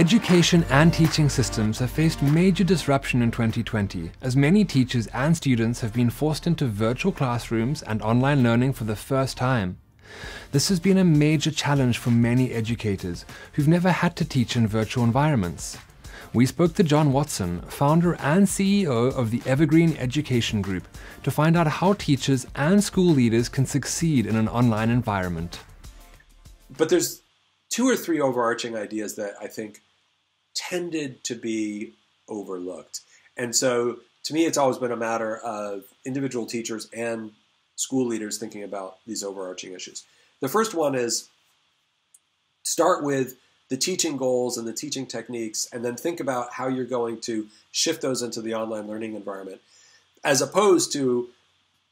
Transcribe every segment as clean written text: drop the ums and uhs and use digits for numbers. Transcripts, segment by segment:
Education and teaching systems have faced major disruption in 2020, as many teachers and students have been forced into virtual classrooms and online learning for the first time. This has been a major challenge for many educators who've never had to teach in virtual environments. We spoke to John Watson, founder and CEO of the Evergreen Education Group, to find out how teachers and school leaders can succeed in an online environment. But there's two or three overarching ideas that I think tended to be overlooked. And so to me, it's always been a matter of individual teachers and school leaders thinking about these overarching issues. The first one is start with the teaching goals and the teaching techniques, and then think about how you're going to shift those into the online learning environment, as opposed to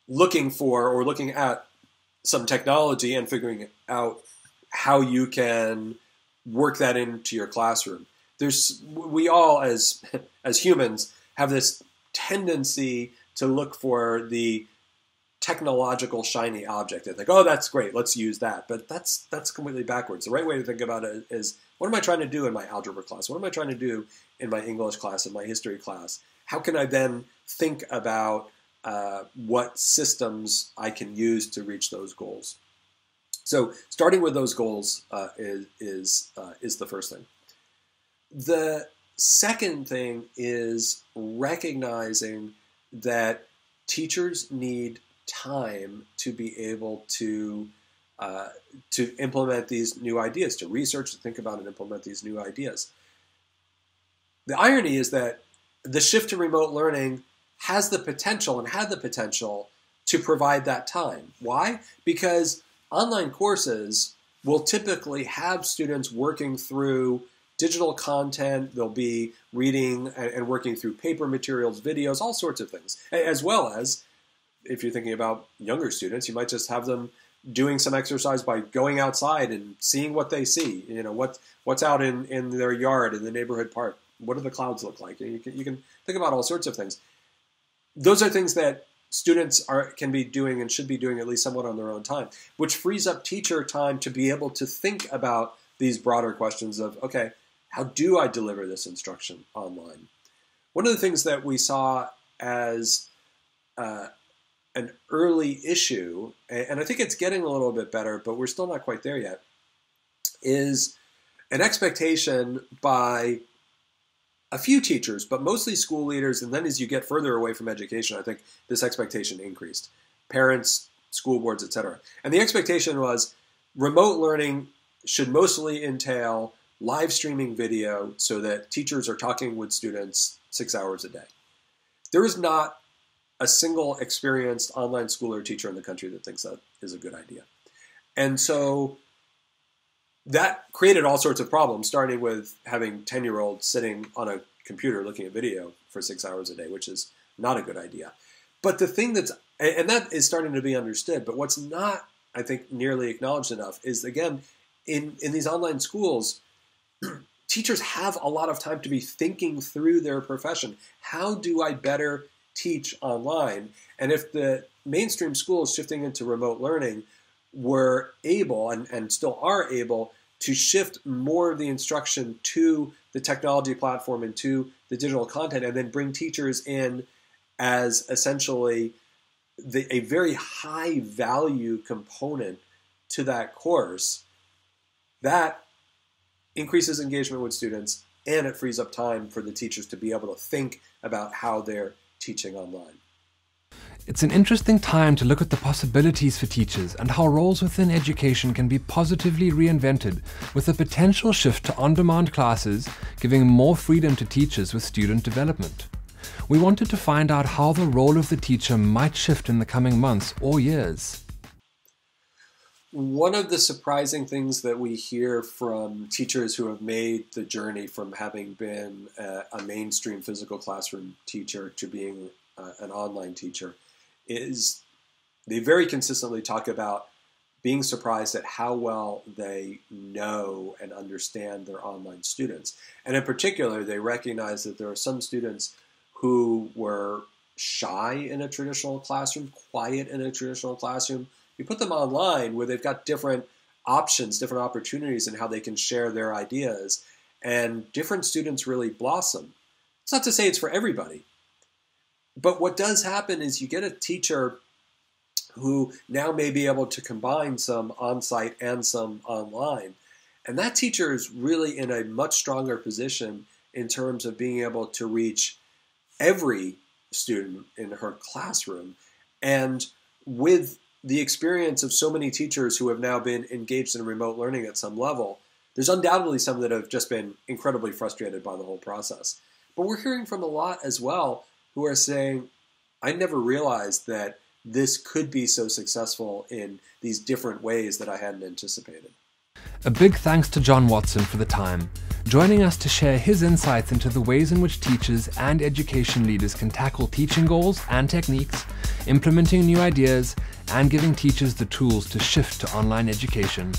looking for or looking at some technology and figuring out how you can work that into your classroom. We all, as humans, have this tendency to look for the technological shiny object and think, oh, that's great, let's use that. But that's completely backwards. The right way to think about it is, what am I trying to do in my algebra class? What am I trying to do in my English class, in my history class? How can I then think about what systems I can use to reach those goals? So starting with those goals is the first thing. The second thing is recognizing that teachers need time to be able to implement these new ideas, to research, to think about and implement these new ideas. The irony is that the shift to remote learning has the potential and had the potential to provide that time. Why? Because online courses will typically have students working through digital content. They'll be reading and working through paper materials, videos, all sorts of things. As well as, if you're thinking about younger students, you might just have them doing some exercise by going outside and seeing what they see. You know, what's out in their yard, in the neighborhood park. What do the clouds look like? You can think about all sorts of things. Those are things that students can be doing and should be doing at least somewhat on their own time, which frees up teacher time to be able to think about these broader questions of, okay, how do I deliver this instruction online? One of the things that we saw as an early issue, and I think it's getting a little bit better, but we're still not quite there yet, is an expectation by a few teachers, but mostly school leaders, and then as you get further away from education, I think this expectation increased. Parents, school boards, etc. And the expectation was remote learning should mostly entail live streaming video so that teachers are talking with students 6 hours a day. There is not a single experienced online school or teacher in the country that thinks that is a good idea. And so that created all sorts of problems, starting with having 10-year-olds sitting on a computer looking at video for 6 hours a day, which is not a good idea. But the thing and that is starting to be understood, but what's not, I think, nearly acknowledged enough is, again, in these online schools, teachers have a lot of time to be thinking through their profession. How do I better teach online? And if the mainstream schools shifting into remote learning were able, and still are able, to shift more of the instruction to the technology platform and to the digital content, and then bring teachers in as essentially a very high value component to that course, that increases engagement with students, and it frees up time for the teachers to be able to think about how they're teaching online. It's an interesting time to look at the possibilities for teachers and how roles within education can be positively reinvented, with a potential shift to on-demand classes, giving more freedom to teachers with student development. We wanted to find out how the role of the teacher might shift in the coming months or years. One of the surprising things that we hear from teachers who have made the journey from having been a mainstream physical classroom teacher to being an online teacher is they very consistently talk about being surprised at how well they know and understand their online students. And in particular, they recognize that there are some students who were shy in a traditional classroom, quiet in a traditional classroom. You put them online where they've got different options, different opportunities in how they can share their ideas. and different students really blossom. It's not to say it's for everybody, but what does happen is you get a teacher who now may be able to combine some on-site and some online. And that teacher is really in a much stronger position in terms of being able to reach every student in her classroom. And with the experience of so many teachers who have now been engaged in remote learning at some level, there's undoubtedly some that have just been incredibly frustrated by the whole process. But we're hearing from a lot as well who are saying, I never realized that this could be so successful in these different ways that I hadn't anticipated. A big thanks to John Watson for the time, joining us to share his insights into the ways in which teachers and education leaders can tackle teaching goals and techniques, implementing new ideas, and giving teachers the tools to shift to online education.